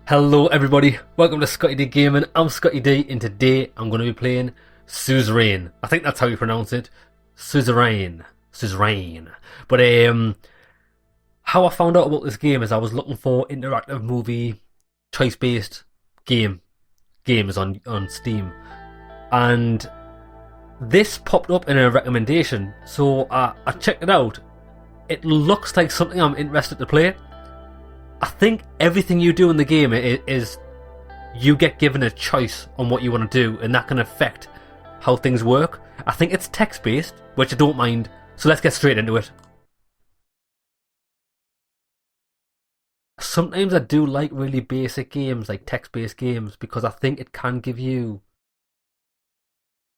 Hello everybody, welcome to ScottyDGaming. I'm Scotty D, and today I'm going to be playing Suzerain. I think that's how you pronounce it. Suzerain. Suzerain. But how I found out about this game is I was looking for interactive movie choice-based games on Steam, and this popped up in a recommendation, so I checked it out. It looks like something I'm interested to play. I think everything you do in the game is you get given a choice on what you want to do, and that can affect how things work. I think it's text-based, which I don't mind, so let's get straight into it. Sometimes I do like really basic games, like text-based games, because I think it can give you...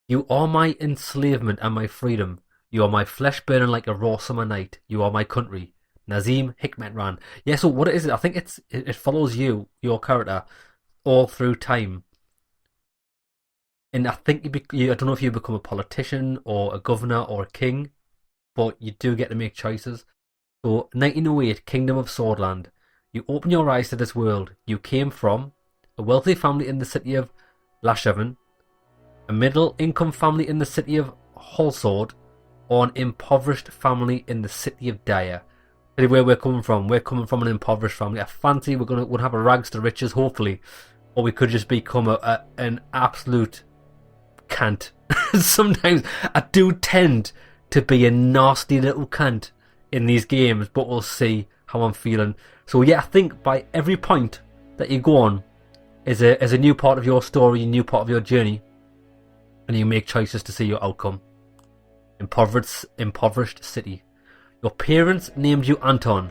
You are my enslavement and my freedom. You are my flesh burning like a raw summer night. You are my country. Nazim Hikmetran. Yeah, so what is it? I think it follows you, your character, all through time. And I think I don't know if you become a politician or a governor or a king, but you do get to make choices. So 1908, Kingdom of Swordland. You open your eyes to this world. You came from a wealthy family in the city of Lashavan, a middle income family in the city of Holsword, or an impoverished family in the city of Dyer. Where we're coming from an impoverished family. I fancy we'll have a rags to riches, hopefully, or we could just become an absolute cunt. Sometimes I do tend to be a nasty little cunt in these games, but we'll see how I'm feeling. So yeah, I think by every point that you go on is a new part of your story, a new part of your journey, and you make choices to see your outcome. Impoverished city. Your parents named you Anton.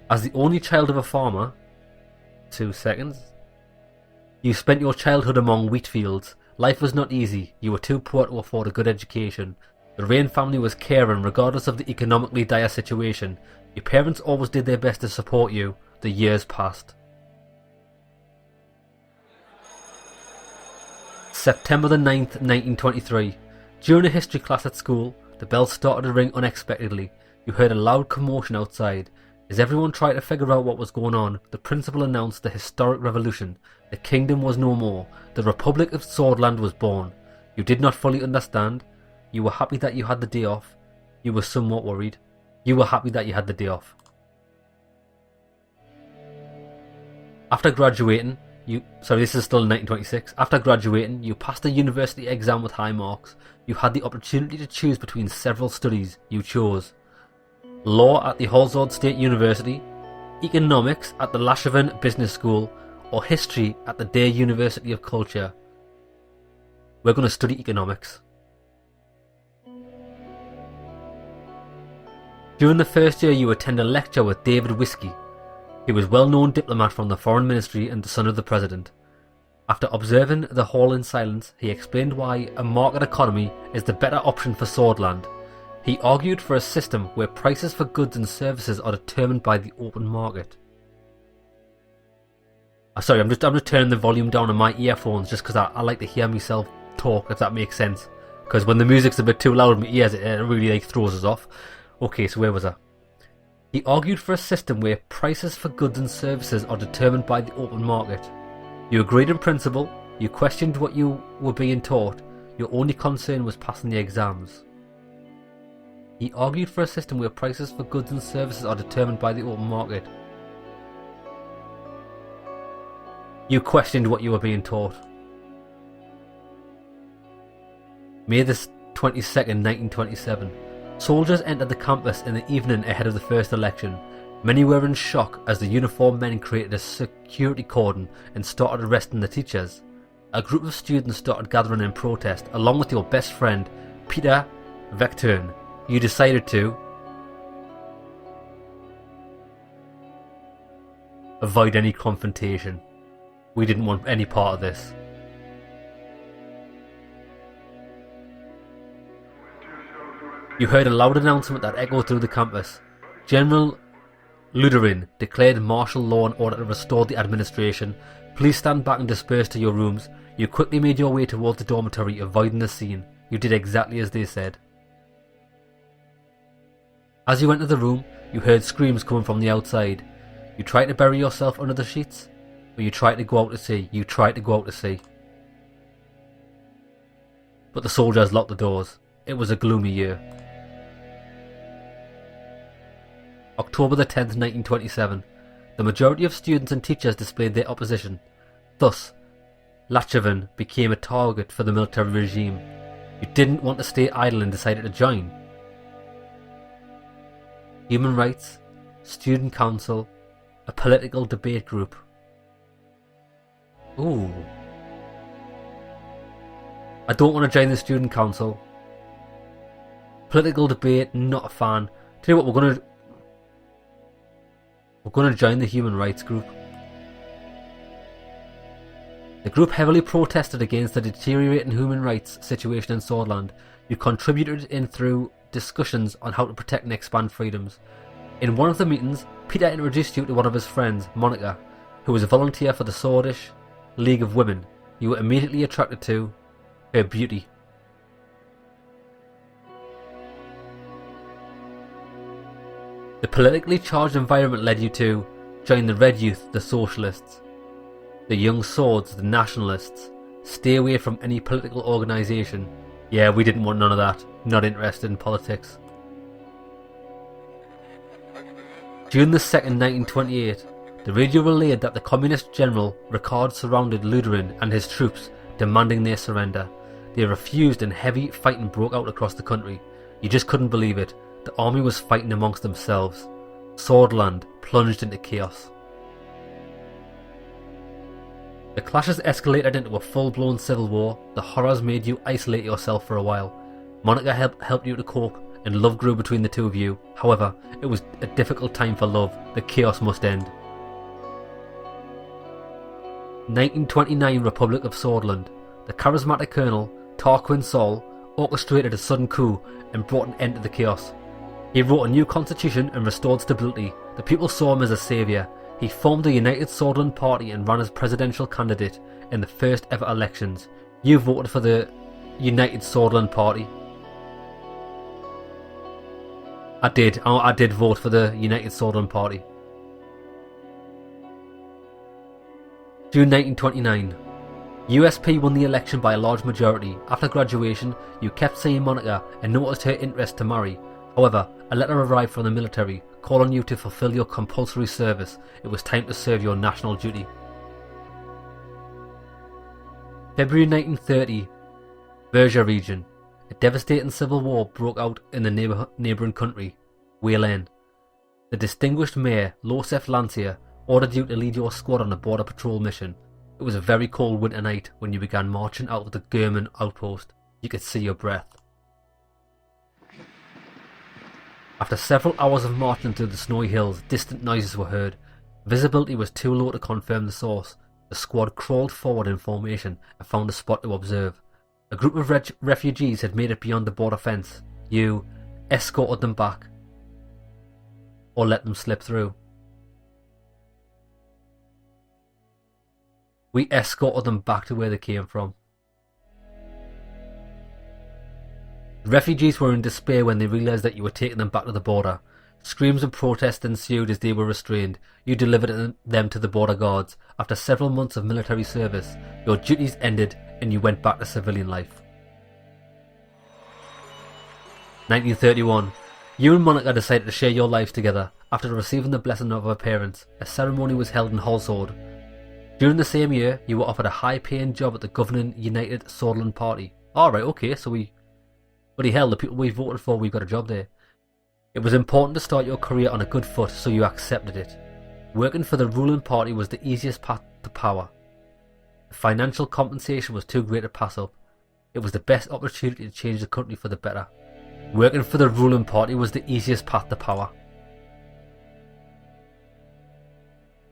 As the only child of a farmer... 2 seconds. You spent your childhood among wheat fields. Life was not easy. You were too poor to afford a good education. The Rain family was caring regardless of the economically dire situation. Your parents always did their best to support you. The years passed. September the 9th, 1923. During a history class at school, the bells started to ring unexpectedly. You heard a loud commotion outside. As everyone tried to figure out what was going on, the principal announced the historic revolution. The kingdom was no more. The Republic of Swordland was born. You did not fully understand. You were happy that you had the day off. You were somewhat worried. You were happy that you had the day off. After graduating, this is still in 1926. After graduating, you passed a university exam with high marks. You had the opportunity to choose between several studies. You chose law at the Holsword State University, economics at the Lashavan Business School, or history at the Dare University of Culture. We're going to study economics. During the first year, you attend a lecture with David Whiskey. He was a well-known diplomat from the Foreign Ministry and the son of the President. After observing the hall in silence, he explained why a market economy is the better option for Swordland. He argued for a system where prices for goods and services are determined by the open market. Sorry, I'm just turning the volume down on my earphones just because I like to hear myself talk, if that makes sense. Because when the music's a bit too loud in my ears, it really throws us off. Okay, so where was I? He argued for a system where prices for goods and services are determined by the open market. You agreed in principle, you questioned what you were being taught, your only concern was passing the exams. He argued for a system where prices for goods and services are determined by the open market. You questioned what you were being taught. May the 22nd, 1927. Soldiers entered the campus in the evening ahead of the first election. Many were in shock as the uniformed men created a security cordon and started arresting the teachers. A group of students started gathering in protest, along with your best friend, Peter Vectern. You decided to avoid any confrontation. We didn't want any part of this. You heard a loud announcement that echoed through the campus. General Luderin declared martial law in order to restore the administration. Please stand back and disperse to your rooms. You quickly made your way towards the dormitory, avoiding the scene. You did exactly as they said. As you entered the room, you heard screams coming from the outside. You tried to bury yourself under the sheets. But you tried to go out to sea. You tried to go out to sea. But the soldiers locked the doors. It was a gloomy year. October the 10th, 1927. The majority of students and teachers displayed their opposition. Thus, Lachevin became a target for the military regime. You didn't want to stay idle and decided to join. Human rights, student council, a political debate group. Ooh. I don't want to join the student council. Political debate, not a fan. Tell you what, we're gonna join the human rights group. The group heavily protested against the deteriorating human rights situation in Swordland. You contributed in through discussions on how to protect and expand freedoms. In one of the meetings, Peter introduced you to one of his friends, Monica, who was a volunteer for the Swordish League of Women. You were immediately attracted to her beauty. The politically charged environment led you to join the Red Youth, the Socialists, the Young Swords, the Nationalists. Stay away from any political organisation. Yeah, we didn't want none of that. Not interested in politics. June the 2nd, 1928, the radio relayed that the Communist General Ricard surrounded Luderin and his troops, demanding their surrender. They refused and heavy fighting broke out across the country. You just couldn't believe it. The army was fighting amongst themselves. Swordland plunged into chaos. The clashes escalated into a full-blown civil war. The horrors made you isolate yourself for a while. Monica helped you to cope, and love grew between the two of you. However, it was a difficult time for love. The chaos must end. 1929 Republic of Swordland. The charismatic colonel, Tarquin Sol, orchestrated a sudden coup and brought an end to the chaos. He wrote a new constitution and restored stability. The people saw him as a saviour. He formed the United Swordland Party and ran as presidential candidate in the first ever elections. You voted for the United Swordland Party. I did vote for the United Swordland Party. June 1929. USP won the election by a large majority. After graduation, you kept seeing Monica and noticed her interest to marry. However, a letter arrived from the military calling you to fulfill your compulsory service. It was time to serve your national duty. February 1930, Berger region. A devastating civil war broke out in the neighbouring country, Wayland. The distinguished mayor, Losef Lancier, ordered you to lead your squad on a border patrol mission. It was a very cold winter night when you began marching out of the German outpost. You could see your breath. After several hours of marching through the snowy hills, distant noises were heard. Visibility was too low to confirm the source. The squad crawled forward in formation and found a spot to observe. A group of refugees had made it beyond the border fence. You escorted them back, or let them slip through. We escorted them back to where they came from. The refugees were in despair when they realised that you were taking them back to the border. Screams and protests ensued as they were restrained. You delivered them to the border guards. After several months of military service, your duties ended and you went back to civilian life. 1931. You and Monica decided to share your lives together. After receiving the blessing of her parents, a ceremony was held in Holsword. During the same year, you were offered a high-paying job at the governing United Swordland Party. Alright, okay, so bloody hell, the people we voted for, we've got a job there. It was important to start your career on a good foot, so you accepted it. Working for the ruling party was the easiest path to power. The financial compensation was too great to pass up. It was the best opportunity to change the country for the better. Working for the ruling party was the easiest path to power.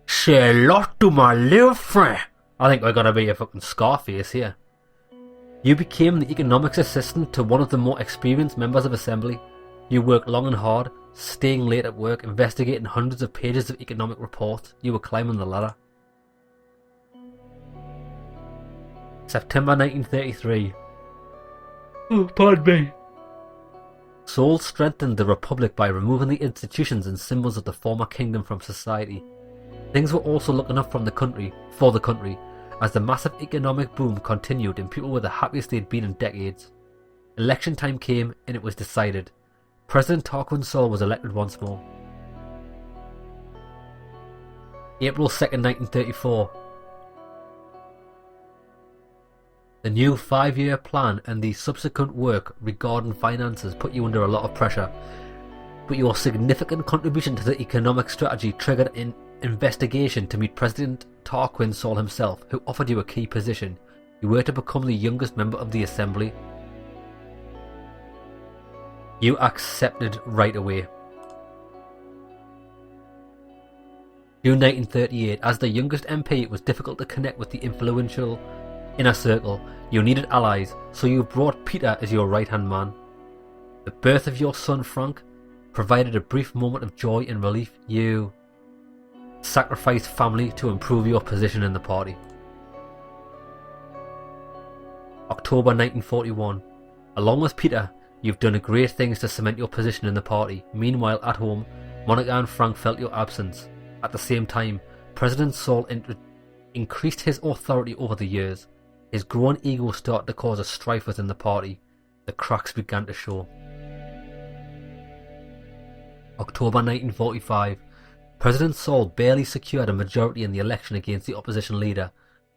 Say hello to my little friend. I think we're gonna be a fucking Scarface here. You became the economics assistant to one of the more experienced members of Assembly. You worked long and hard, staying late at work, investigating hundreds of pages of economic reports. You were climbing the ladder. September 1933. Oh, pardon me. Seoul strengthened the Republic by removing the institutions and symbols of the former kingdom from society. Things were also looking up for the country, as the massive economic boom continued and people were the happiest they'd been in decades. Election time came and it was decided. President Tarquin Sol was elected once more. April 2nd, 1934. The new 5-year plan and the subsequent work regarding finances put you under a lot of pressure, but your significant contribution to the economic strategy triggered an investigation to meet President Tarquin Sol himself, who offered you a key position. You were to become the youngest member of the assembly. You accepted right away. June 1938. As the youngest MP, it was difficult to connect with the influential inner circle. You needed allies, so you brought Peter as your right-hand man. The birth of your son Frank provided a brief moment of joy and relief. You sacrificed family to improve your position in the party. October 1941. Along with Peter, you've done great things to cement your position in the party. Meanwhile, at home, Monica and Frank felt your absence. At the same time, President Sol increased his authority over the years. His growing ego started to cause a strife within the party. The cracks began to show. October 1945. President Sol barely secured a majority in the election against the opposition leader.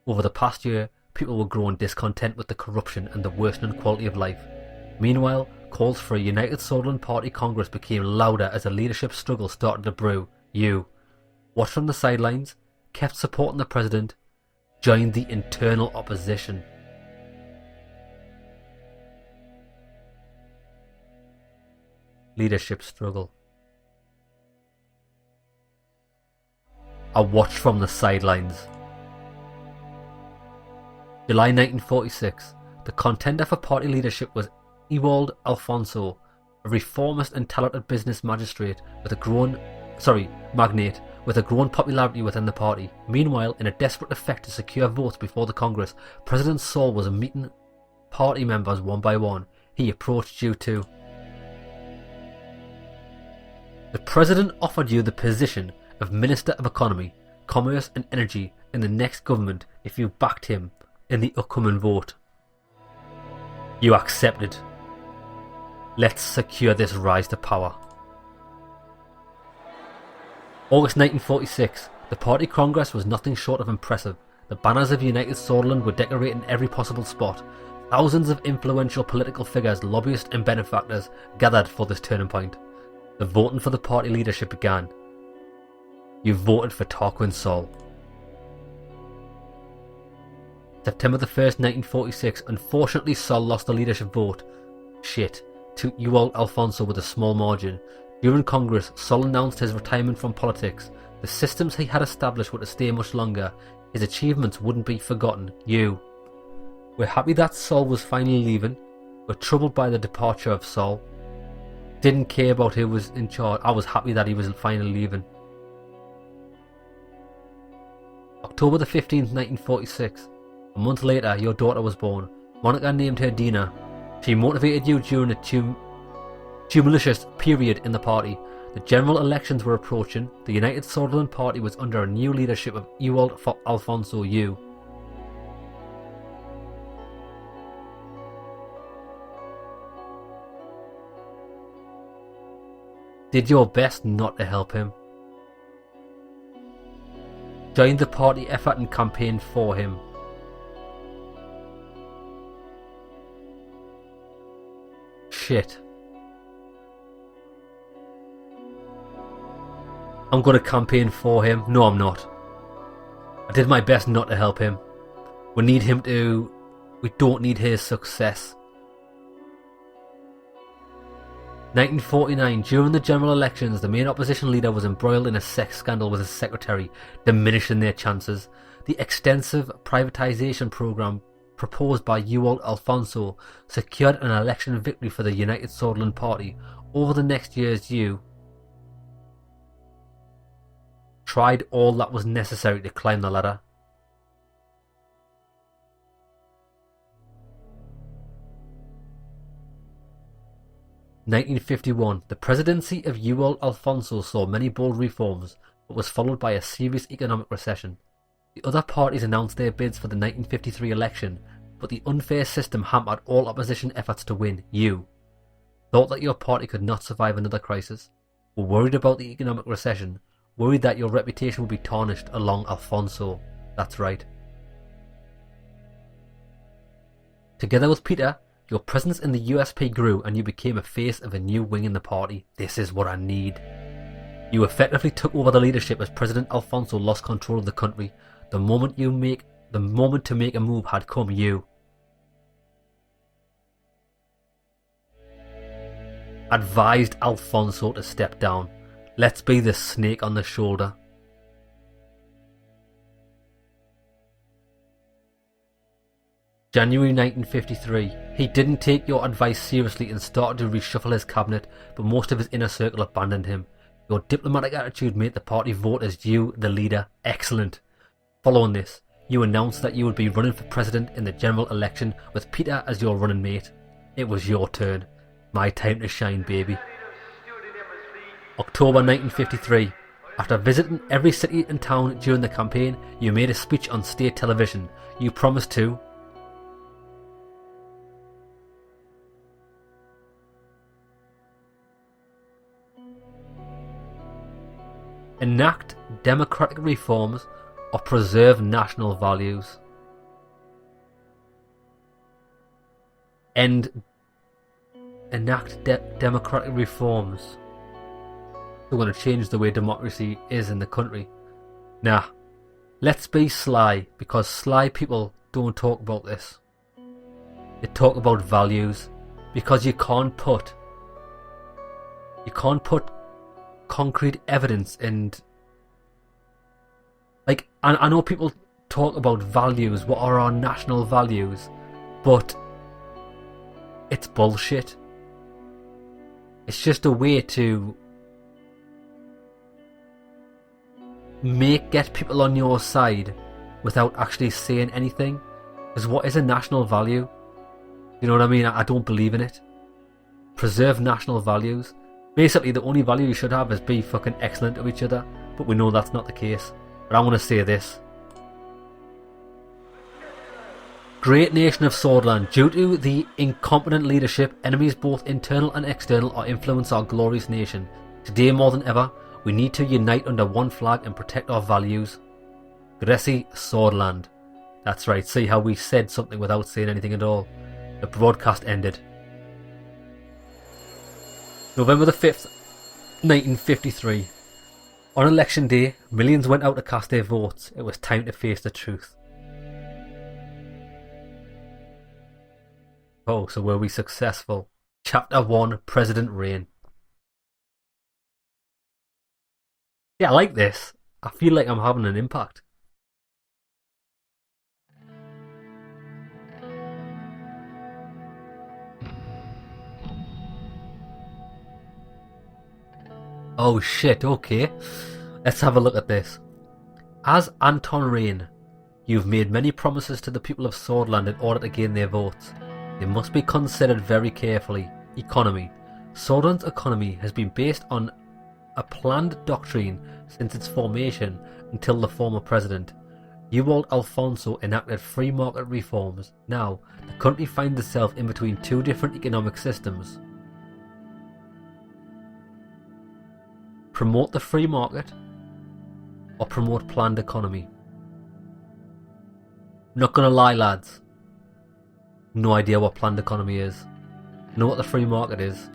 Over the past year, people were growing discontent with the corruption and the worsening quality of life. Meanwhile, calls for a United Sutherland Party Congress became louder as a leadership struggle started to brew. You watched from the sidelines, kept supporting the president, joined the internal opposition. Leadership struggle. I watched from the sidelines. July 1946. The contender for party leadership was Ewald Alfonso, a reformist and talented business magnate with a growing popularity within the party. Meanwhile, in a desperate effort to secure votes before the Congress, President Sol was meeting party members one by one. He approached you too. The President offered you the position of Minister of Economy, Commerce and Energy in the next government if you backed him in the upcoming vote. You accepted. Let's secure this rise to power. August 1946. The party congress was nothing short of impressive. The banners of United Sutherland were decorated in every possible spot. Thousands of influential political figures, lobbyists and benefactors gathered for this turning point. The voting for the party leadership began. You voted for Tarquin Sol. September the 1st, 1946. Unfortunately, Sol lost the leadership vote. To Ewald Alfonso with a small margin. During Congress, Sol announced his retirement from politics. The systems he had established were to stay much longer. His achievements wouldn't be forgotten. You were happy that Sol was finally leaving, but troubled by the departure of Sol. Didn't care about who was in charge. I was happy that he was finally leaving. October the 15th, 1946. A month later, your daughter was born. Monica named her Dina. She motivated you during a tumultuous period in the party. The general elections were approaching. The United Sutherland Party was under a new leadership of Ewald Alfonso. You did your best not to help him. Joined the party effort and campaigned for him. I'm gonna campaign for him. No, I'm not. I did my best not to help him. We don't need his success. 1949. During the general elections, the main opposition leader was embroiled in a sex scandal with his secretary, diminishing their chances. The extensive privatization program proposed by Ewald Alfonso secured an election victory for the United Sutherland Party. Over the next years, you tried all that was necessary to climb the ladder. (1951) The presidency of Ewald Alfonso saw many bold reforms. but was followed by a serious economic recession. The other parties announced their bids for the 1953 election, but the unfair system hampered all opposition efforts to win. You thought that your party could not survive another crisis, were worried about the economic recession, worried that your reputation would be tarnished along Alfonso. That's right. Together with Peter, your presence in the USP grew and you became a face of a new wing in the party. This is what I need. You effectively took over the leadership as President Alfonso lost control of the country. The moment to make a move had come. You advised Alfonso to step down. Let's be the snake on the shoulder. January 1953. He didn't take your advice seriously and started to reshuffle his cabinet, but most of his inner circle abandoned him. Your diplomatic attitude made the party vote as you, the leader. Excellent. Following this, you announced that you would be running for president in the general election with Peter as your running mate. It was your turn. My time to shine, baby. October 1953. After visiting every city and town during the campaign, you made a speech on state television. You promised to enact democratic reforms or preserve national values. Enact democratic reforms. We're going to change the way democracy is in the country. Nah, let's be sly, because sly people don't talk about this. They talk about values, because you can't put concrete evidence and like, I know people talk about values, what are our national values, but it's bullshit. It's just a way to get people on your side without actually saying anything. Because what is a national value? You know what I mean? I don't believe in it. Preserve national values. Basically, the only value you should have is be fucking excellent to each other, but we know that's not the case. But I want to say this. Great nation of Swordland, due to the incompetent leadership, enemies both internal and external are influence our glorious nation. Today more than ever, we need to unite under one flag and protect our values. Greci Swordland. That's right, see how we said something without saying anything at all. The broadcast ended. November the 5th, 1953. On election day, millions went out to cast their votes. It was time to face the truth. Oh, so were we successful? Chapter 1, President Reign. Yeah, I like this. I feel like I'm having an impact. Oh shit, okay. Let's have a look at this. As Anton Reign, you've made many promises to the people of Swordland in order to gain their votes. They must be considered very carefully. Economy. Swordland's economy has been based on a planned doctrine since its formation until the former president, Ewald Alfonso, enacted free market reforms. Now, the country finds itself in between two different economic systems. Promote the free market or promote planned economy. Not gonna lie, lads. No idea what planned economy is. Know what the free market is.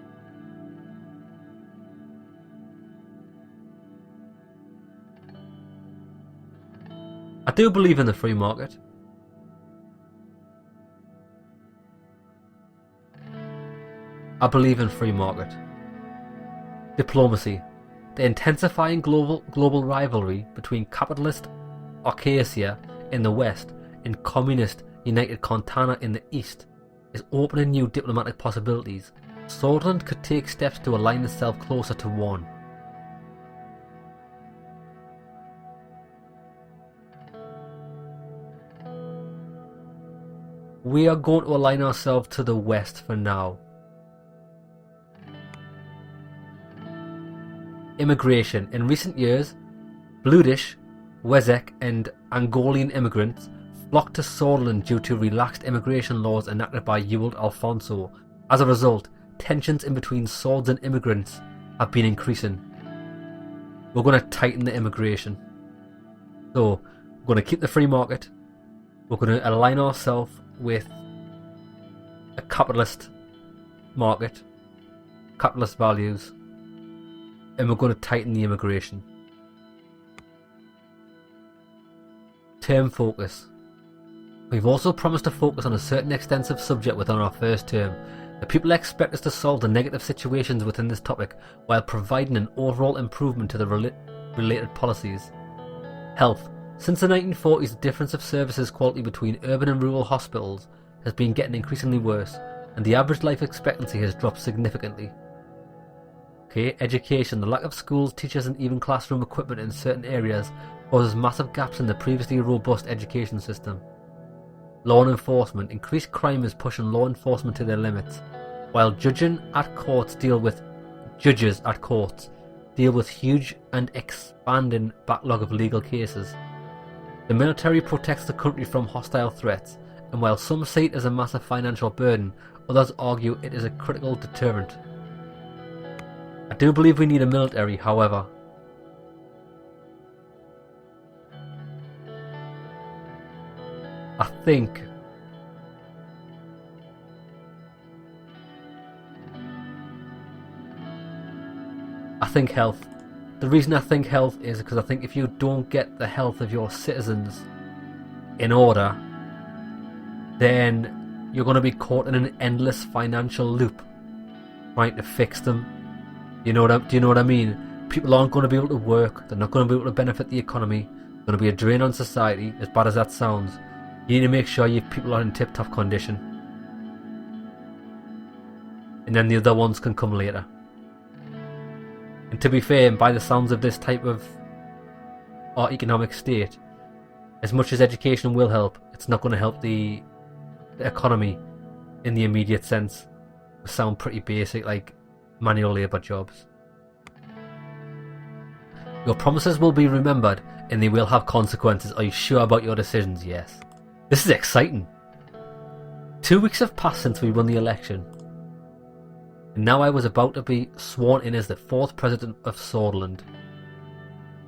I do believe in the free market. I believe in free market. Diplomacy. The intensifying global rivalry between capitalist Arcasia in the west and communist United Contana in the east is opening new diplomatic possibilities. Swordland could take steps to align itself closer to one. We are going to align ourselves to the west for now. Immigration. In recent years, Bludish, Wezek and Angolan immigrants flocked to Swordsland due to relaxed immigration laws enacted by Ewald Alfonso. As a result, tensions in between swords and immigrants have been increasing. We're going to tighten the immigration. So, we're going to keep the free market. We're going to align ourselves with a capitalist market, capitalist values, and we're going to tighten the immigration. Term focus. We've also promised to focus on a certain extensive subject within our first term. The people expect us to solve the negative situations within this topic while providing an overall improvement to the related policies. Health. Since the 1940s, the difference of services quality between urban and rural hospitals has been getting increasingly worse, and the average life expectancy has dropped significantly. Okay, education. The lack of schools, teachers and even classroom equipment in certain areas causes massive gaps in the previously robust education system. Law enforcement. Increased crime is pushing law enforcement to their limits, while judges at courts deal with huge and expanding backlog of legal cases. The military protects the country from hostile threats, and while some see it as a massive financial burden, others argue it is a critical deterrent. I do believe we need a military, however. I think health. The reason I think health is because I think if you don't get the health of your citizens in order, then you're going to be caught in an endless financial loop trying to fix them. Do you know what I mean? People aren't going to be able to work. They're not going to be able to benefit the economy. It's going to be a drain on society, as bad as that sounds. You need to make sure your people are in tip-top condition. And then the other ones can come later. And to be fair, by the sounds of this type of our economic state, as much as education will help, it's not going to help the economy in the immediate sense. It sound pretty basic, like manual labour jobs. Your promises will be remembered and they will have consequences. Are you sure about your decisions? Yes. This is exciting. 2 weeks have passed since we won the election. And now I was about to be sworn in as the 4th president of Swordsland.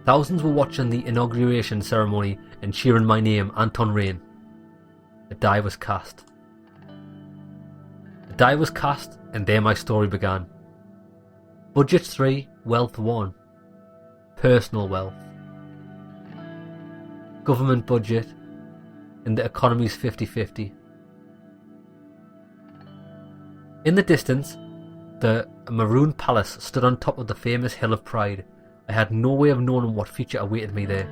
Thousands were watching the inauguration ceremony and cheering my name, Anton Rain. The die was cast. The die was cast, and there my story began. Budget 3, wealth 1. Personal wealth. Government budget, and the economy's 50-50. In the distance, the Maroon Palace stood on top of the famous Hill of Pride. I had no way of knowing what future awaited me there.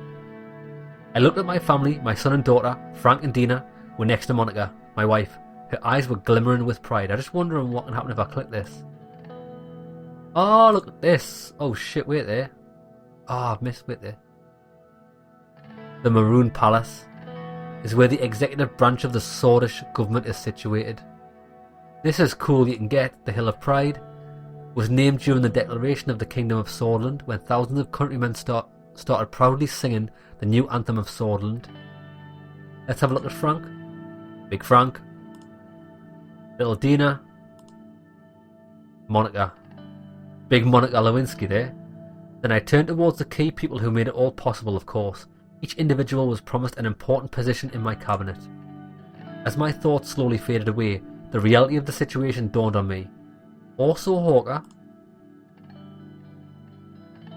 I looked at my family. My son and daughter, Frank and Dina, were next to Monica, my wife. Her eyes were glimmering with pride. I just wondering what can happen if I click this. Oh, look at this. Oh shit, wait there. Oh, I've missed, wait there. The Maroon Palace is where the executive branch of the Swordish government is situated. This is cool. You can get the Hill of Pride. Was named during the declaration of the Kingdom of Swordsland, when thousands of countrymen started proudly singing the new anthem of Swordsland. Let's have a look at Frank. Big Frank. Little Dina. Monica. Big Monica Lewinsky there. Then I turned towards the key people who made it all possible, of course. Each individual was promised an important position in my cabinet. As my thoughts slowly faded away, the reality of the situation dawned on me. Also Hawker,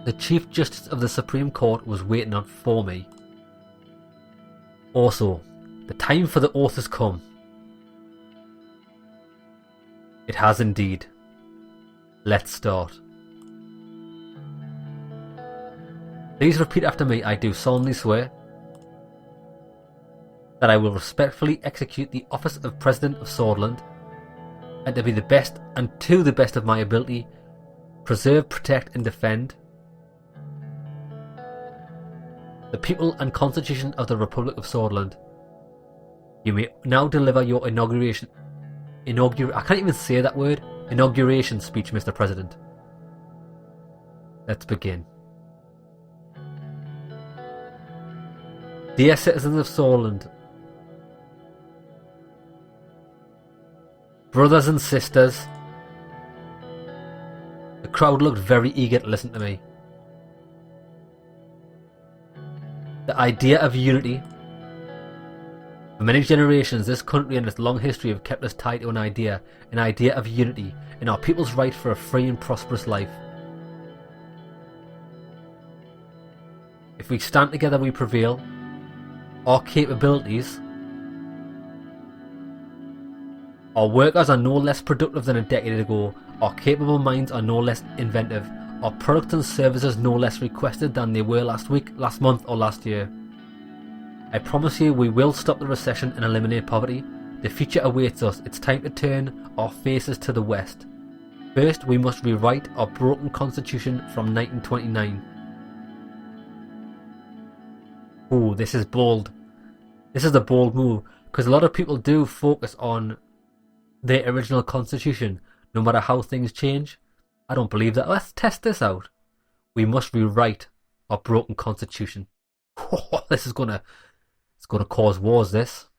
the Chief Justice of the Supreme Court, was waiting on for me. Also, the time for the oath has come. It has indeed. Let's start. Please repeat after me. I do solemnly swear that I will respectfully execute the office of President of Swordsland, and to the best of my ability, preserve, protect and defend the people and Constitution of the Republic of Swordsland. You may now deliver your inauguration speech, Mr. President. Let's begin. Dear citizens of Solent, brothers and sisters, the crowd looked very eager to listen to me. The idea of unity. For many generations, this country and its long history have kept us tied to an idea of unity in our people's right for a free and prosperous life. If we stand together, we prevail. Our capabilities. Our workers are no less productive than a decade ago. Our capable minds are no less inventive. Our products and services no less requested than they were last week, last month or last year. I promise you we will stop the recession and eliminate poverty. The future awaits us. It's time to turn our faces to the west. First, we must rewrite our broken constitution from 1929. Oh, this is bold. This is a bold move, because a lot of people do focus on their original constitution, no matter how things change. I don't believe that. Let's test this out. We must rewrite our broken constitution. This is gonna cause wars, this.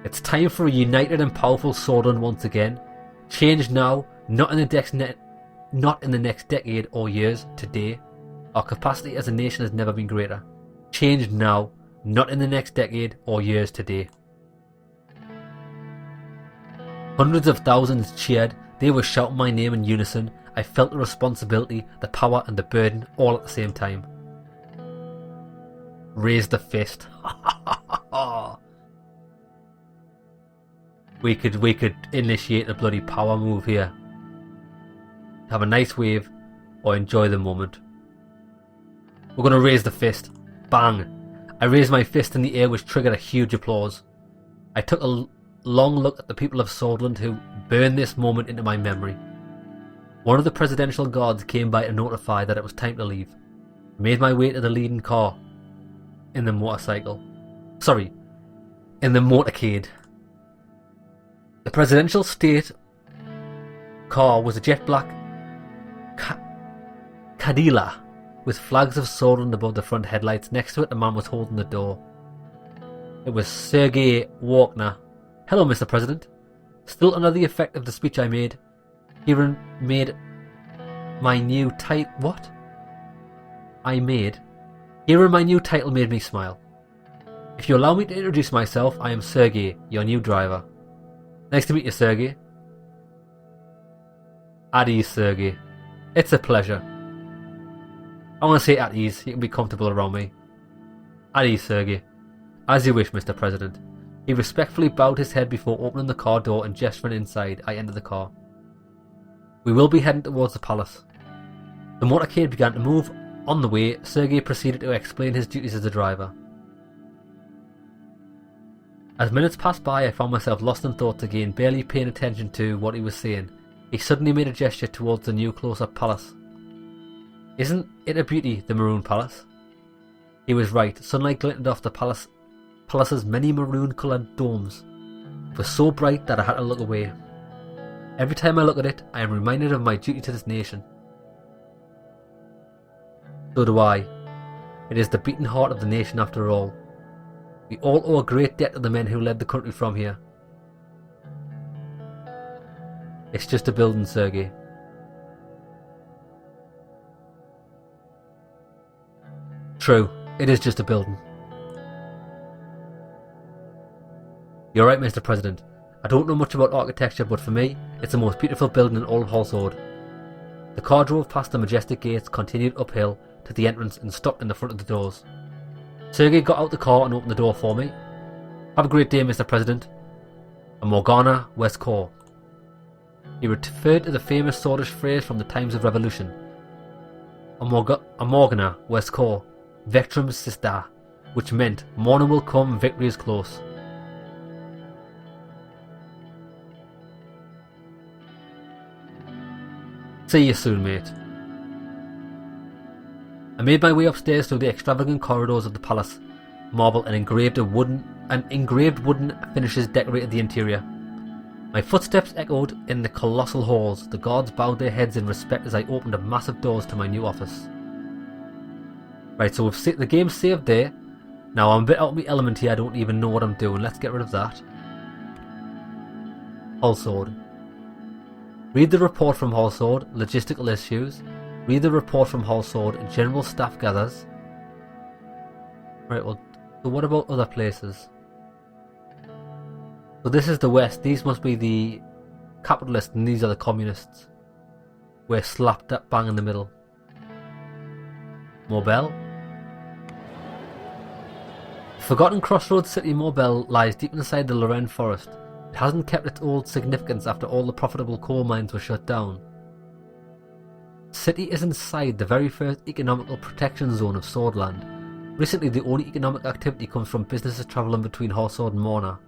It's time for a united and powerful Swordsland once again. Change now, not in the next decade or years, today. Our capacity as a nation has never been greater. Change now, not in the next decade or years, today. Hundreds of thousands cheered. They were shouting my name in unison. I felt the responsibility, the power and the burden all at the same time. Raise the fist. We could initiate a bloody power move here. Have a nice wave or enjoy the moment. We're going to raise the fist. Bang! I raised my fist in the air, which triggered a huge applause. I took a long look at the people of Swordsland who burned this moment into my memory. One of the presidential guards came by to notify that it was time to leave. I made my way to the leading car in the motorcade. The presidential state car was a jet black Cadillac with flags of Swordsland above the front headlights. Next to it, a man was holding the door. It was Sergei Walkner. Hello, Mr. President. Still under the effect of the speech I made. Hearing my new title made me smile. If you allow me to introduce myself, I am Sergei, your new driver. Nice to meet you, Sergei. At ease, Sergei. It's a pleasure. I want to say at ease. You can be comfortable around me. At ease, Sergei. As you wish, Mr. President. He respectfully bowed his head before opening the car door and gesturing inside. I entered the car. We will be heading towards the palace. The motorcade began to move. On the way, Sergei proceeded to explain his duties as a driver. As minutes passed by, I found myself lost in thoughts again, barely paying attention to what he was saying. He suddenly made a gesture towards the new close-up palace. Isn't it a beauty, the Maroon Palace? He was right. Sunlight glinted off the palace's many maroon-coloured domes. It was so bright that I had to look away. Every time I look at it, I am reminded of my duty to this nation. So do I. It is the beating heart of the nation after all. We all owe a great debt to the men who led the country from here. It's just a building, Sergei. True, it is just a building. You're right, Mr. President. I don't know much about architecture, but for me, it's the most beautiful building in all of Holsword. The car drove past the majestic gates, continued uphill to the entrance and stopped in the front of the doors. Sergei got out the car and opened the door for me. Have a great day, Mr. President. A Morgana West Corps. He referred to the famous swordish phrase from the times of revolution. A Morgana West Corps. Vectrum Sister, which meant morning will come, victory is close. See you soon, mate. I made my way upstairs through the extravagant corridors of the palace. Marble and engraved wooden finishes decorated the interior. My footsteps echoed in the colossal halls. The guards bowed their heads in respect as I opened the massive doors to my new office. Right, so the game's saved there. Now I'm a bit out of my element here, I don't even know what I'm doing. Let's get rid of that. Hullsword. Read the report from Hullsword, logistical issues. Read the report from Hullsword, general staff gathers. Right, well, so what about other places? So this is the West, these must be the capitalists and these are the communists. We're slapped that bang in the middle. Mobile. Forgotten Crossroads City Mobile lies deep inside the Lorraine forest. It hasn't kept its old significance after all the profitable coal mines were shut down. City is inside the very first economical protection zone of Swordland. Recently the only economic activity comes from businesses travelling between Horseword and Morna.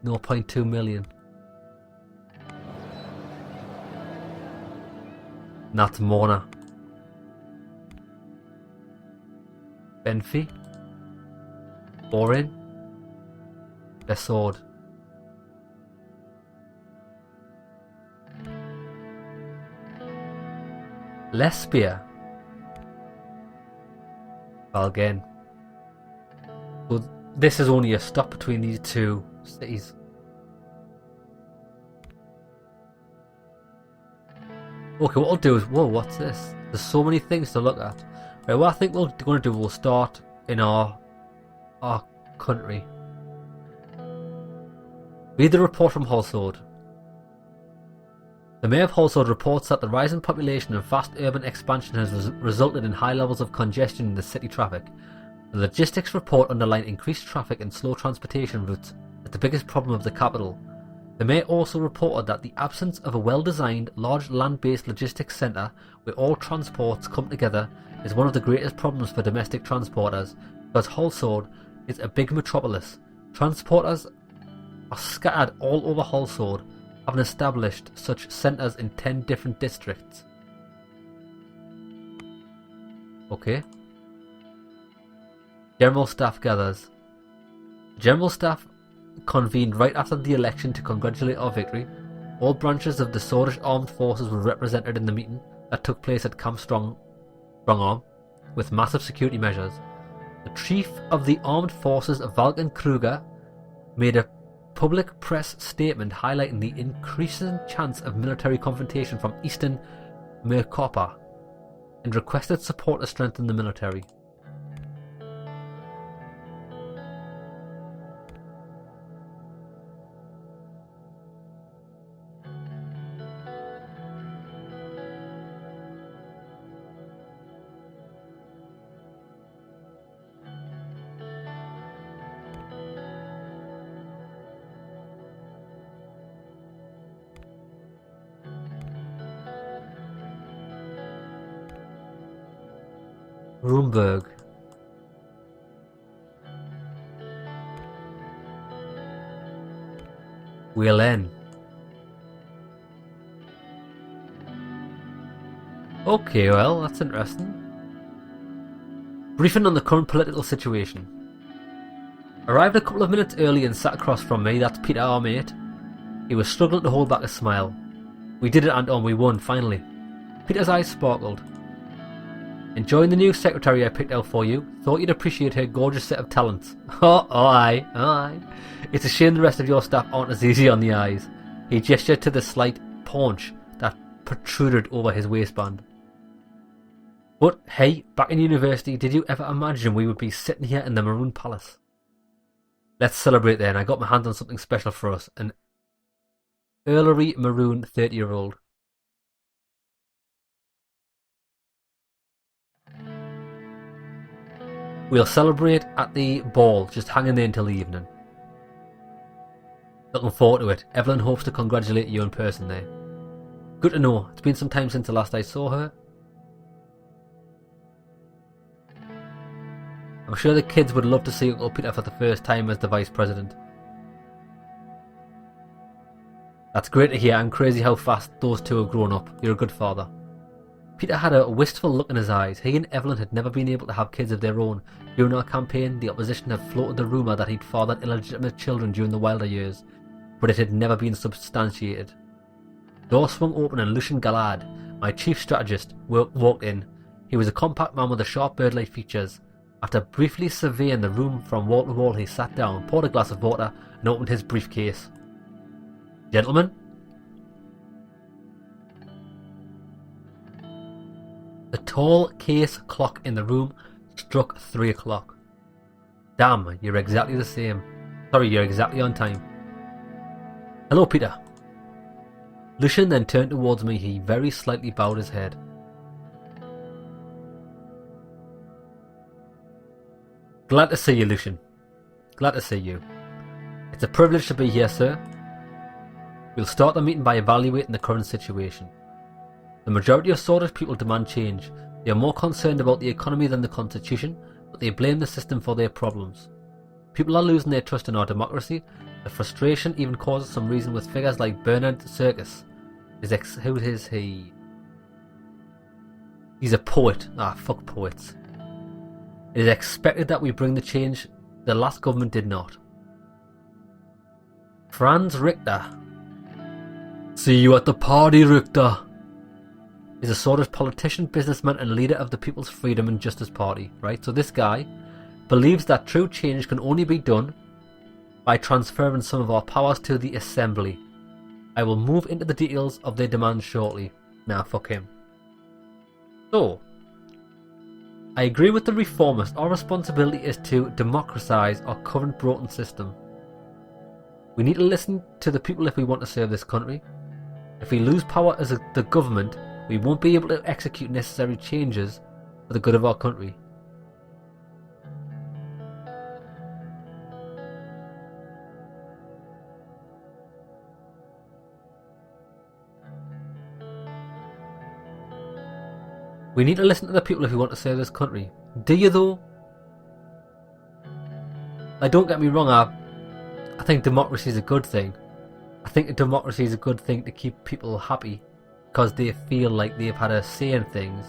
$0.2 million. And that's Morna. Benfi. Borin. Besord. Lesbia. Valgain. So this is only a stop between these two cities. Okay, what I'll do is, whoa, what's this? There's so many things to look at. Right, what I think we're going to do, we'll start in our country. Read the report from Hullsword. The Mayor of Hullsword reports that the rising population and fast urban expansion has resulted in high levels of congestion in the city traffic. The logistics report underlined increased traffic and slow transportation routes as the biggest problem of the capital. The Mayor also reported that the absence of a well-designed, large land-based logistics centre where all transports come together is one of the greatest problems for domestic transporters, because Hullsword is a big metropolis. Transporters are scattered all over Hullsword, having established such centres in 10 different districts. Okay. General Staff gathers. General Staff convened right after the election to congratulate our victory. All branches of the Swedish armed forces were represented in the meeting that took place at Camp Strongarm, with massive security measures. The Chief of the Armed Forces, Valken Kruger, made a public press statement highlighting the increasing chance of military confrontation from Eastern Merkopa and requested support to strengthen the military. Rumburg. Whelan. Okay, well, that's interesting. Briefing on the current political situation. Arrived a couple of minutes early and sat across from me, that's Peter, our mate. He was struggling to hold back a smile. We did it, Anton, we won, finally. Peter's eyes sparkled. Enjoying the new secretary I picked out for you. Thought you'd appreciate her gorgeous set of talents. Oh aye. It's a shame the rest of your staff aren't as easy on the eyes. He gestured to the slight paunch that protruded over his waistband. But hey, back in university, did you ever imagine we would be sitting here in the Maroon Palace? Let's celebrate then. I got my hand on something special for us. An Earlery Maroon 30-year-old. We'll celebrate at the ball, just hanging there until the evening. Looking forward to it. Evelyn hopes to congratulate you in person there. Good to know. It's been some time since the last I saw her. I'm sure the kids would love to see Uncle Peter for the first time as the Vice President. That's great to hear. I'm crazy how fast those two have grown up. You're a good father. Peter had a wistful look in his eyes. He and Evelyn had never been able to have kids of their own. During our campaign, the opposition had floated the rumour that he'd fathered illegitimate children during the wilder years, but it had never been substantiated. Door swung open and Lucian Gallard, my chief strategist, walked in. He was a compact man with the sharp bird-like features. After briefly surveying the room from wall to wall, he sat down, poured a glass of water, and opened his briefcase. Gentlemen? The tall case clock in the room struck 3 o'clock. Damn, you're exactly the same. Sorry, you're exactly on time. Hello, Peter. Lucian then turned towards me. He very slightly bowed his head. Glad to see you, Lucian. Glad to see you. It's a privilege to be here, sir. We'll start the meeting by evaluating the current situation. The majority of Swordfish people demand change. They are more concerned about the economy than the Constitution, but they blame the system for their problems. People are losing their trust in our democracy. The frustration even causes some reason with figures like Bernard Circus. Who is he? He's a poet. Ah, fuck poets. It is expected that we bring the change the last government did not. Franz Richter. See you at the party, Richter. Is a sort of politician, businessman and leader of the People's Freedom and Justice Party, right? So this guy believes that true change can only be done by transferring some of our powers to the Assembly. I will move into the details of their demands shortly. Nah, fuck him. So, I agree with the reformist. Our responsibility is to democratise our current broken system. We need to listen to the people if we want to serve this country. If we lose power as the government, we won't be able to execute necessary changes for the good of our country. We need to listen to the people if we want to serve this country. Do you though? Like, don't get me wrong, I think democracy is a good thing. I think democracy is a good thing to keep people happy because they feel like they've had a say in things.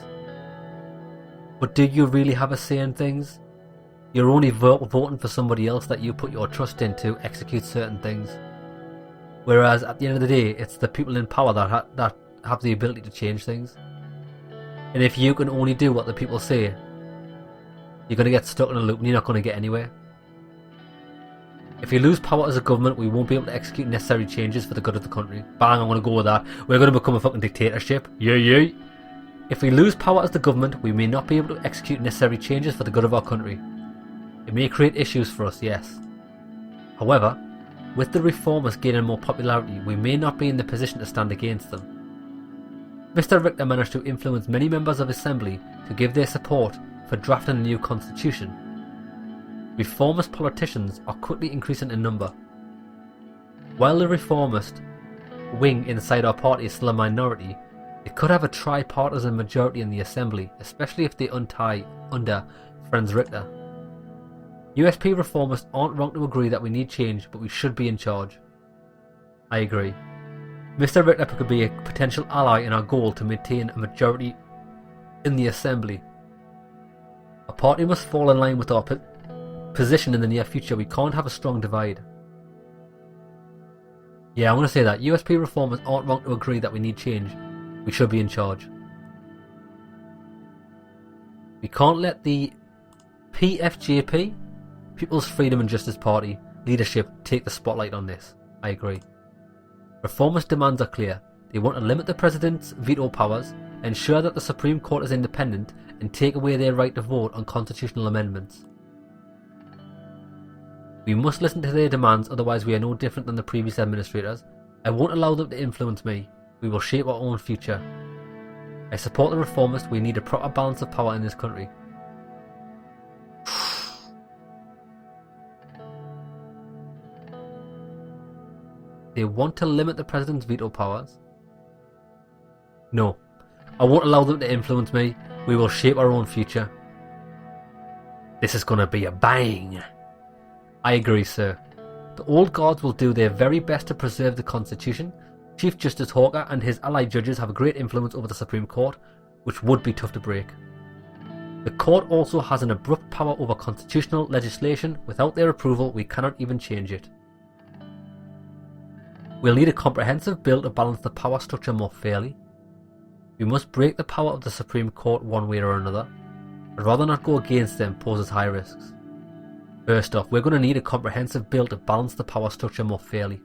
But do you really have a say in things? You're only voting for somebody else that you put your trust in to execute certain things. Whereas at the end of the day, it's the people in power that have the ability to change things. And if you can only do what the people say, you're going to get stuck in a loop and you're not going to get anywhere. If we lose power as a government, we won't be able to execute necessary changes for the good of the country. Bang, I'm going to go with that. We're going to become a fucking dictatorship. Yeah. If we lose power as the government, we may not be able to execute necessary changes for the good of our country. It may create issues for us, yes. However, with the reformers gaining more popularity, we may not be in the position to stand against them. Mr. Richter managed to influence many members of Assembly to give their support for drafting a new constitution. Reformist politicians are quickly increasing in number. While the reformist wing inside our party is still a minority, it could have a tripartisan majority in the Assembly, especially if they untie under Franz Richter. USP reformists aren't wrong to agree that we need change, but we should be in charge. I agree. Mr. Richter could be a potential ally in our goal to maintain a majority in the Assembly. Our party must fall in line with our position in the near future. We can't have a strong divide. Yeah, I'm going to say that. USP reformers aren't wrong to agree that we need change. We should be in charge. We can't let the PFJP, People's Freedom and Justice Party, leadership take the spotlight on this. I agree. Reformist demands are clear. They want to limit the President's veto powers, ensure that the Supreme Court is independent, and take away their right to vote on constitutional amendments. We must listen to their demands, otherwise we are no different than the previous administrators. I won't allow them to influence me. We will shape our own future. I support the reformists. We need a proper balance of power in this country. They want to limit the President's veto powers. No, I won't allow them to influence me. We will shape our own future. This is going to be a bang. I agree, sir. The old guards will do their very best to preserve the Constitution. Chief Justice Hawker and his allied judges have a great influence over the Supreme Court, which would be tough to break. The court also has an abrupt power over constitutional legislation. Without their approval, we cannot even change it. We'll need a comprehensive bill to balance the power structure more fairly. We must break the power of the Supreme Court one way or another. I'd rather not go against them poses high risks. First off, we're going to need a comprehensive bill to balance the power structure more fairly.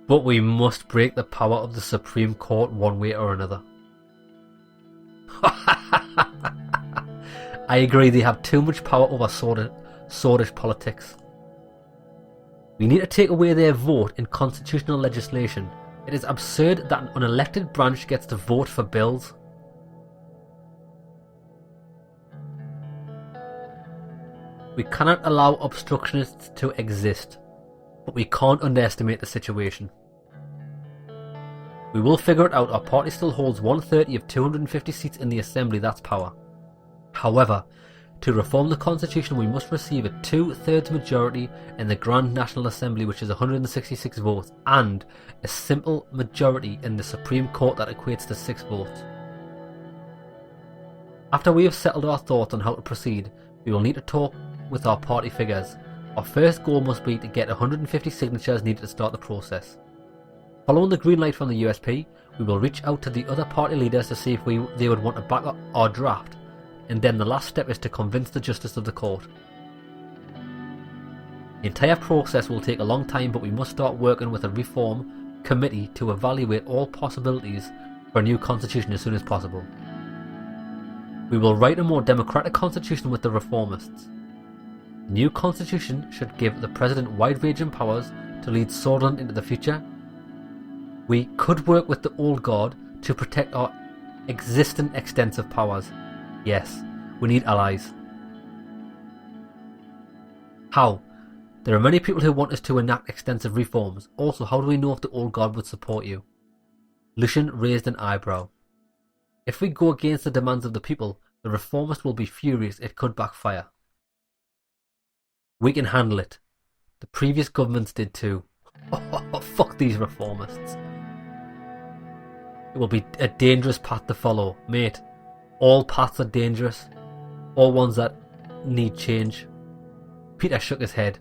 But we must break the power of the Supreme Court one way or another. I agree, they have too much power over swordish politics. We need to take away their vote in constitutional legislation. It is absurd that an unelected branch gets to vote for bills. We cannot allow obstructionists to exist, but we can't underestimate the situation. We will figure it out. Our party still holds 130 of 250 seats in the Assembly, that's power. However, to reform the Constitution we must receive a 2/3 majority in the Grand National Assembly, which is 166 votes, and a simple majority in the Supreme Court that equates to 6 votes. After we have settled our thoughts on how to proceed, we will need to talk with our party figures. Our first goal must be to get 150 signatures needed to start the process. Following the green light from the USP, we will reach out to the other party leaders to see if they would want to back up our draft, and then the last step is to convince the Justice of the Court. The entire process will take a long time, but we must start working with a reform committee to evaluate all possibilities for a new constitution as soon as possible. We will write a more democratic constitution with the reformists. The new constitution should give the president wide-ranging powers to lead Swordsland into the future. We could work with the old guard to protect our existing extensive powers. Yes, we need allies. How? There are many people who want us to enact extensive reforms. Also, how do we know if the old guard would support you? Lucian raised an eyebrow. If we go against the demands of the people, the reformists will be furious. It could backfire. We can handle it. The previous governments did too. Oh, fuck these reformists. It will be a dangerous path to follow, mate. All paths are dangerous. All ones that need change. Peter shook his head.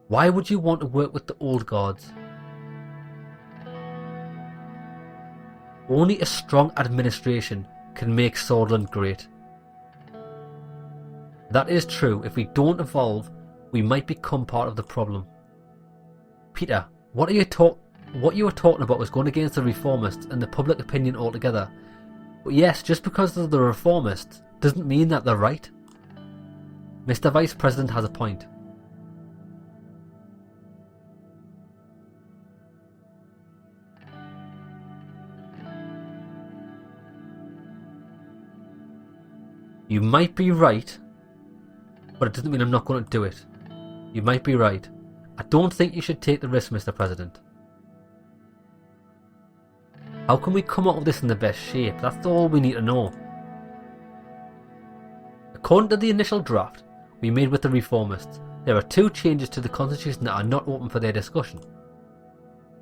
Why would you want to work with the old guards? Only a strong administration can make Swordsland great. That is true. If we don't evolve, we might become part of the problem. Peter, what you were talking about was going against the reformists and the public opinion altogether. But yes, just because they're the reformists doesn't mean that they're right. Mr. Vice President has a point. You might be right, but it doesn't mean I'm not going to do it. You might be right. I don't think you should take the risk, Mr. President. How can we come out of this in the best shape? That's all we need to know. According to the initial draft we made with the reformists, there are 2 changes to the Constitution that are not open for their discussion.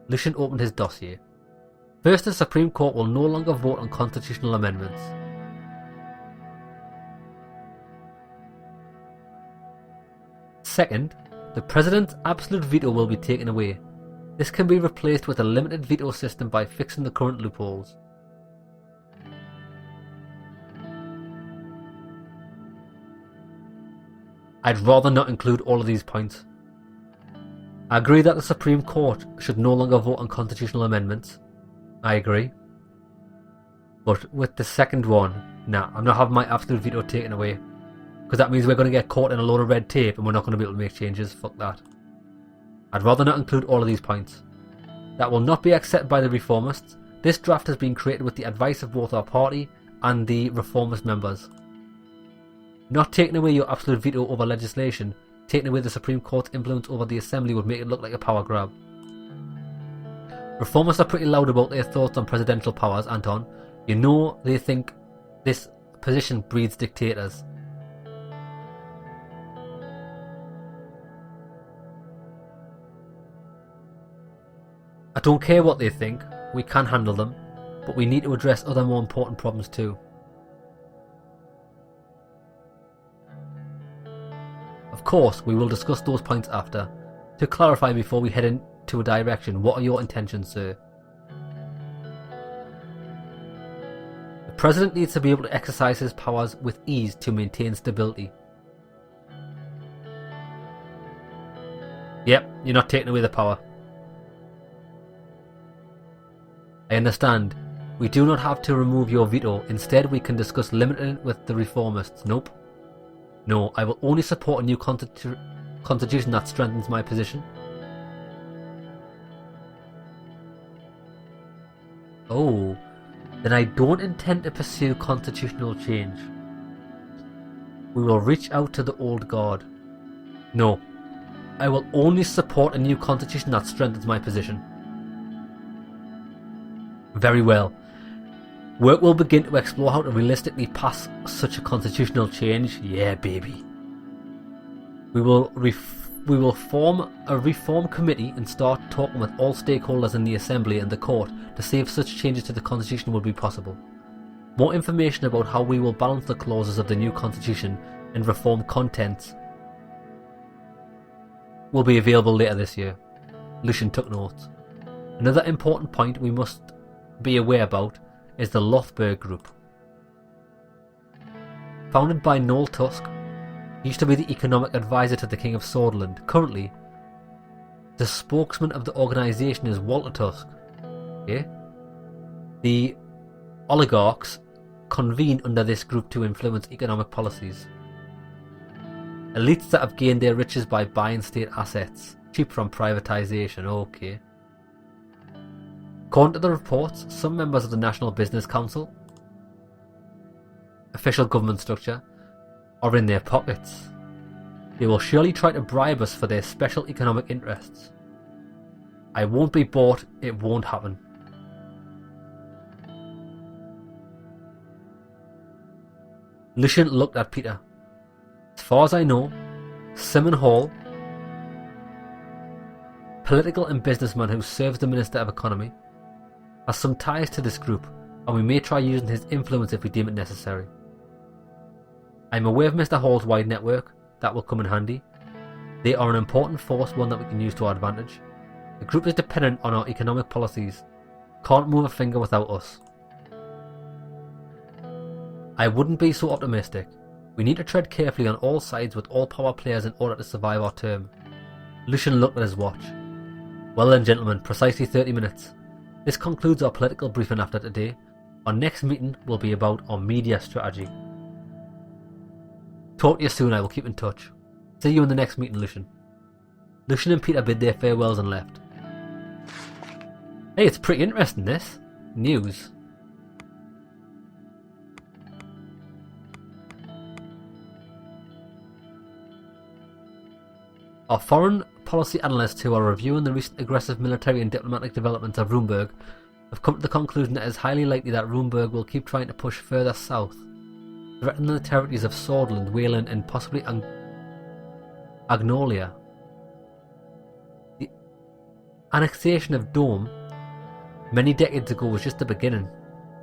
Lucian opened his dossier. First, the Supreme Court will no longer vote on constitutional amendments. Second, the President's absolute veto will be taken away. This can be replaced with a limited veto system by fixing the current loopholes. I'd rather not include all of these points. I agree that the Supreme Court should no longer vote on constitutional amendments. I agree. But with the second one, nah, I'm not having my absolute veto taken away. Because that means we're going to get caught in a load of red tape and we're not going to be able to make changes. Fuck that. I'd rather not include all of these points. That will not be accepted by the reformists. This draft has been created with the advice of both our party and the reformist members. Not taking away your absolute veto over legislation, taking away the Supreme Court's influence over the Assembly would make it look like a power grab. Reformists are pretty loud about their thoughts on presidential powers, Anton. You know they think this position breeds dictators. I don't care what they think, we can handle them, but we need to address other more important problems too. Of course, we will discuss those points after. To clarify before we head into a direction, what are your intentions, sir? The President needs to be able to exercise his powers with ease to maintain stability. Yep, you're not taking away the power. I understand. We do not have to remove your veto. Instead, we can discuss limiting it with the reformists. Nope. No, I will only support a new constitution that strengthens my position. Oh, then I don't intend to pursue constitutional change. We will reach out to the old guard. No, I will only support a new constitution that strengthens my position. Very well. Work will begin to explore how to realistically pass such a constitutional change. Yeah, baby. We will form a reform committee and start talking with all stakeholders in the Assembly and the Court to see if such changes to the Constitution will be possible. More information about how we will balance the clauses of the new Constitution and reform contents will be available later this year. Lucian took notes. Another important point we must be aware about is the Lothburg Group. Founded by Noel Tusk, he used to be the economic advisor to the King of Swordland. Currently, the spokesman of the organisation is Walter Tusk. Okay? The oligarchs convene under this group to influence economic policies. Elites that have gained their riches by buying state assets, cheap from privatisation. Okay. According to the reports, some members of the National Business Council, official government structure, are in their pockets. They will surely try to bribe us for their special economic interests. I won't be bought, it won't happen. Lucian looked at Peter. As far as I know, Simon Hall, political and businessman who serves the Minister of Economy, has some ties to this group, and we may try using his influence if we deem it necessary. I am aware of Mr. Hall's wide network. That will come in handy. They are an important force, one that we can use to our advantage. The group is dependent on our economic policies. Can't move a finger without us. I wouldn't be so optimistic. We need to tread carefully on all sides with all power players in order to survive our term. Lucian looked at his watch. Well then, gentlemen, precisely 30 minutes. This concludes our political briefing after today. Our next meeting will be about our media strategy. Talk to you soon, I will keep in touch. See you in the next meeting, Lucian. Lucian and Peter bid their farewells and left. Hey, it's pretty interesting, this. News. Our foreign policy analysts who are reviewing the recent aggressive military and diplomatic developments of Runeberg have come to the conclusion that it is highly likely that Runeberg will keep trying to push further south, threatening the territories of Swordland, Wayland and possibly Agnolia. The annexation of Dome many decades ago was just the beginning.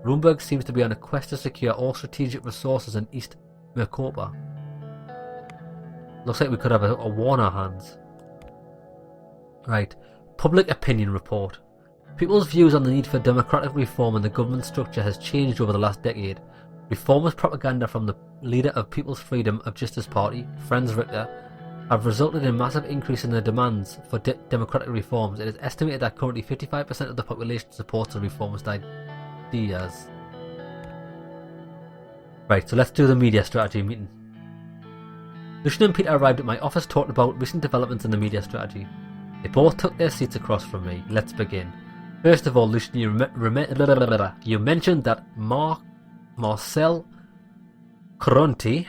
Runeberg seems to be on a quest to secure all strategic resources in East Mercopa. Looks like we could have a war on our hands. Right. Public opinion report. People's views on the need for democratic reform and the government structure has changed over the last decade. Reformist propaganda from the leader of People's Freedom of Justice Party, Franz Richter, have resulted in a massive increase in the demands for democratic reforms. It is estimated that currently 55% of the population supports the reformist ideas. Right, so let's do the media strategy meeting. Lucian and Peter arrived at my office, talked about recent developments in the media strategy. They both took their seats across from me. Let's begin. First of all, Lucian, you mentioned that Marcel Coronti,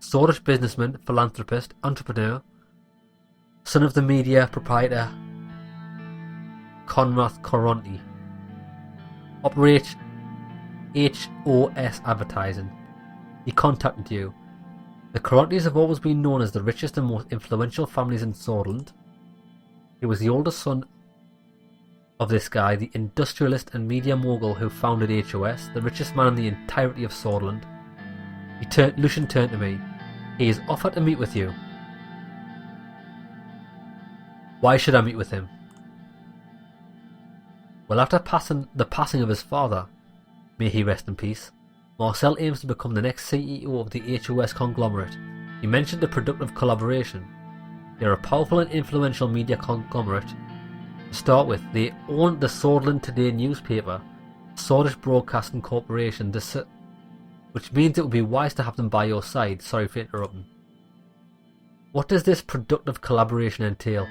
Swedish businessman, philanthropist, entrepreneur, son of the media proprietor Konrad Coronti, operates HOS Advertising. He contacted you. The Corontis have always been known as the richest and most influential families in Swordland. He was the oldest son of this guy, the industrialist and media mogul who founded HOS, the richest man in the entirety of Swordland. Lucian turned to me. He has offered to meet with you. Why should I meet with him? Well, after the passing of his father, may he rest in peace, Marcel aims to become the next CEO of the HOS conglomerate. He mentioned the productive collaboration. They're a powerful and influential media conglomerate. To start with, they own the Sordland Today newspaper, Swedish Broadcasting Corporation, which means it would be wise to have them by your side. Sorry for interrupting. What does this productive collaboration entail?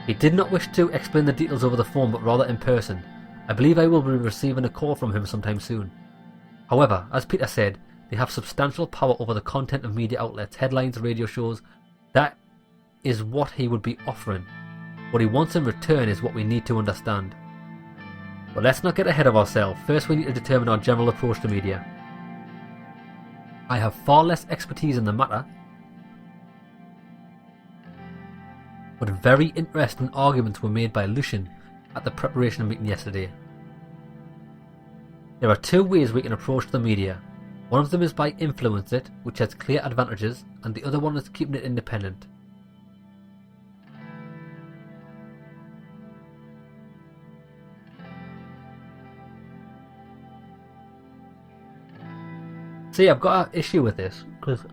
He did not wish to explain the details over the phone, but rather in person. I believe I will be receiving a call from him sometime soon. However, as Peter said, they have substantial power over the content of media outlets, headlines, radio shows. That is what he would be offering. What he wants in return is what we need to understand. But let's not get ahead of ourselves. First we need to determine our general approach to media. I have far less expertise in the matter, but very interesting arguments were made by Lucien at the preparation meeting yesterday. There are two ways we can approach the media. One of them is by influence it, which has clear advantages, and the other one is keeping it independent. See, I've got an issue with this, because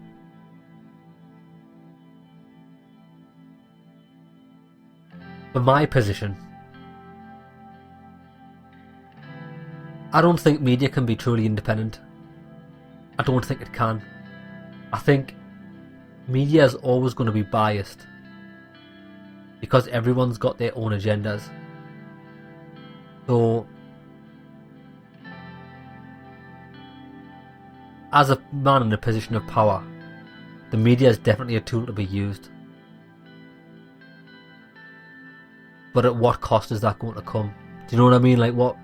for my position, I don't think media can be truly independent. I don't think it can. I think media is always going to be biased because everyone's got their own agendas. So, as a man in a position of power, the media is definitely a tool to be used. But at what cost is that going to come? Do you know what I mean? Like, what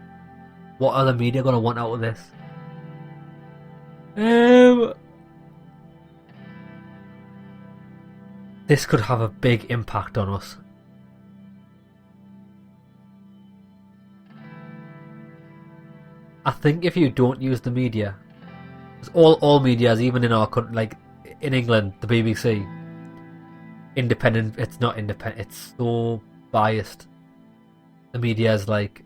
are the media going to want out of this? This could have a big impact on us. I think if you don't use the media, all media, even in our country, like in England, the BBC, independent. It's not independent. It's so biased. The media is like,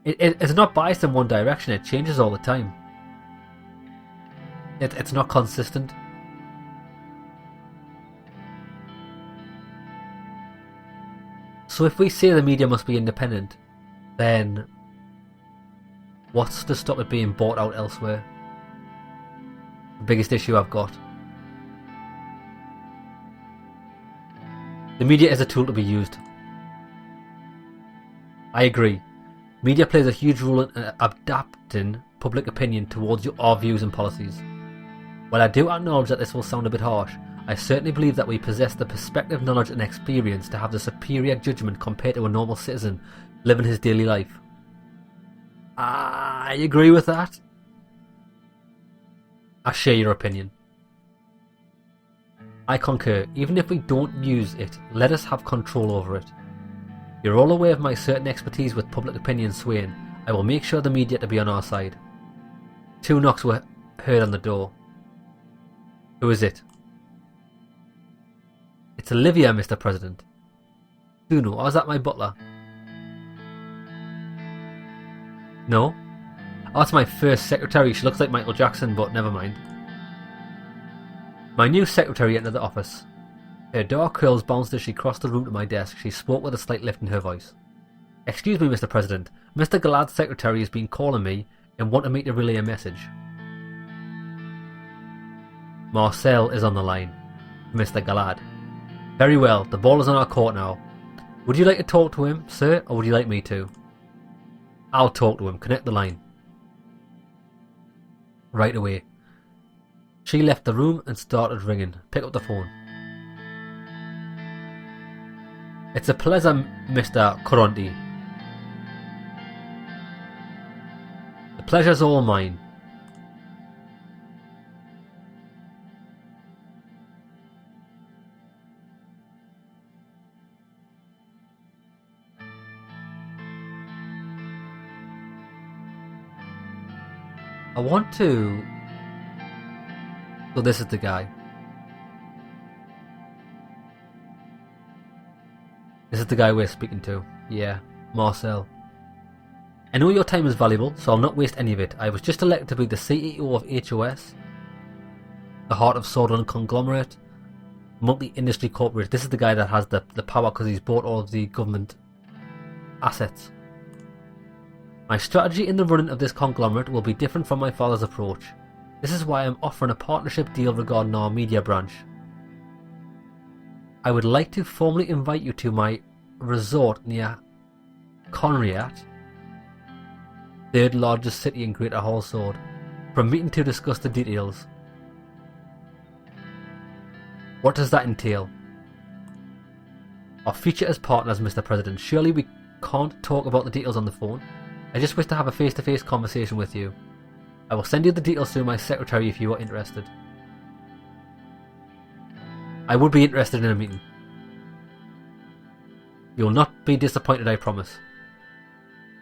it's not biased in one direction. It changes all the time. It's not consistent. So if we say the media must be independent, then what's to stop it being bought out elsewhere? The biggest issue I've got. The media is a tool to be used. I agree. Media plays a huge role in adapting public opinion towards our views and policies. While I do acknowledge that this will sound a bit harsh, I certainly believe that we possess the perspective, knowledge and experience to have the superior judgment compared to a normal citizen living his daily life. I agree with that. I share your opinion. I concur. Even if we don't use it, let us have control over it. You're all aware of my certain expertise with public opinion swaying. I will make sure the media to be on our side. 2 knocks were heard on the door. Who is it? It's Olivia, Mr. President. Suno, or is that my butler? No? Oh, that's my first secretary. She looks like Michael Jackson, but never mind. My new secretary entered the office. Her dark curls bounced as she crossed the room to my desk. She spoke with a slight lift in her voice. Excuse me, Mr. President. Mr. Galad's secretary has been calling me and wanted me to relay a message. Marcel is on the line. Mr. Galad. Very well, the ball is on our court now. Would you like to talk to him, sir, or would you like me to? I'll talk to him. Connect the line. Right away. She left the room and started ringing. Pick up the phone. It's a pleasure, Mr. Coronti. The pleasure's all mine. I want to So this is the guy. This is the guy we're speaking to. Yeah, Marcel. I know your time is valuable, so I'll not waste any of it. I was just elected to be the CEO of HOS, the Heart of Swordsman conglomerate, multi-industry corporate. This is the guy that has the power because he's bought all of the government assets. My strategy in the running of this conglomerate will be different from my father's approach. This is why I'm offering a partnership deal regarding our media branch. I would like to formally invite you to my resort near Conriat, third largest city in Greater Hallsword, for a meeting to discuss the details. What does that entail? Our future as partners, Mr. President. Surely we can't talk about the details on the phone. I just wish to have a face-to-face conversation with you. I will send you the details through my secretary if you are interested. I would be interested in a meeting. You will not be disappointed, I promise.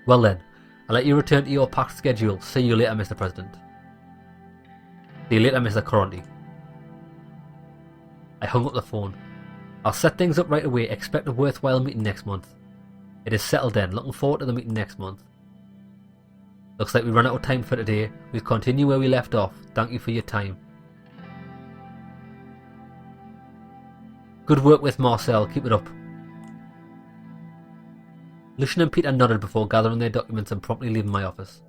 Well then, I'll let you return to your packed schedule. See you later, Mr. President. See you later, Mr. Coronti. I hung up the phone. I'll set things up right away. Expect a worthwhile meeting next month. It is settled then. Looking forward to the meeting next month. Looks like we run out of time for today. We'll continue where we left off. Thank you for your time. Good work with Marcel. Keep it up. Lucian and Peter nodded before gathering their documents and promptly leaving my office.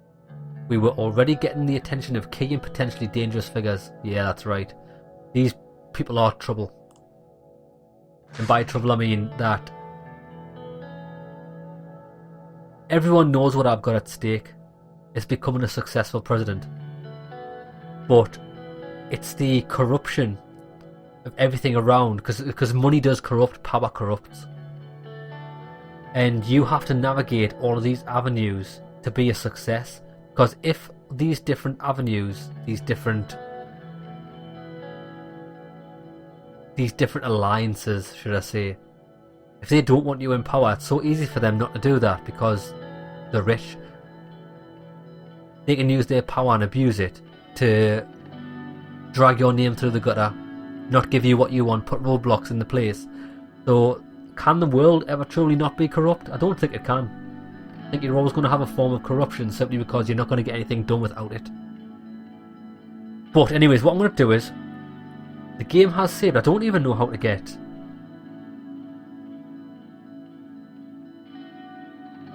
We were already getting the attention of key and potentially dangerous figures. Yeah, that's right. These people are trouble. And by trouble I mean that everyone knows what I've got at stake. It's becoming a successful president. But it's the corruption of everything around, because money does corrupt, power corrupts. And you have to navigate all of these avenues to be a success. Because if these different avenues, these different alliances, should I say, if they don't want you in power, it's so easy for them not to do that because they're rich. They can use their power and abuse it to drag your name through the gutter, not give you what you want, put roadblocks in the place. So can the world ever truly not be corrupt? I don't think it can. I think you're always going to have a form of corruption simply because you're not going to get anything done without it. But anyways, what I'm going to do is, the game has saved. I don't even know how to get.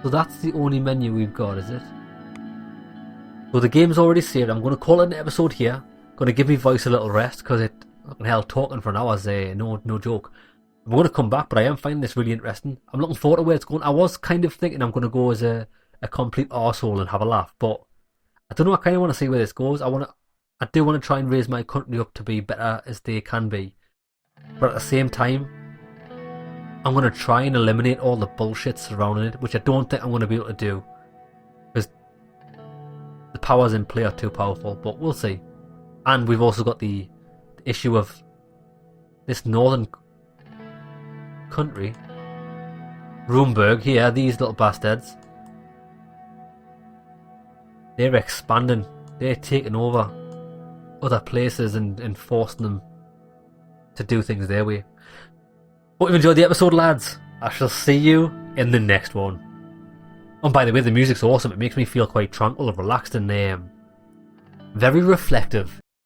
So that's the only menu we've got, is it? So the game's already saved. I'm going to call it an episode here. Going to give me voice a little rest because it, fucking hell, talking for an hour is no joke. I'm going to come back, but I am finding this really interesting. I'm looking forward to where it's going. I was kind of thinking I'm going to go as a complete arsehole and have a laugh, but I don't know. I kind of want to see where this goes. I do want to try and raise my country up to be better as they can be, but at the same time, I'm going to try and eliminate all the bullshit surrounding it, which I don't think I'm going to be able to do because the powers in play are too powerful. But we'll see. And we've also got the issue of this northern country, Roomberg here, these little bastards. They're expanding. They're taking over other places and forcing them to do things their way. Hope you've enjoyed the episode, lads. I shall see you in the next one. And by the way, the music's awesome. It makes me feel quite tranquil and relaxed and very reflective.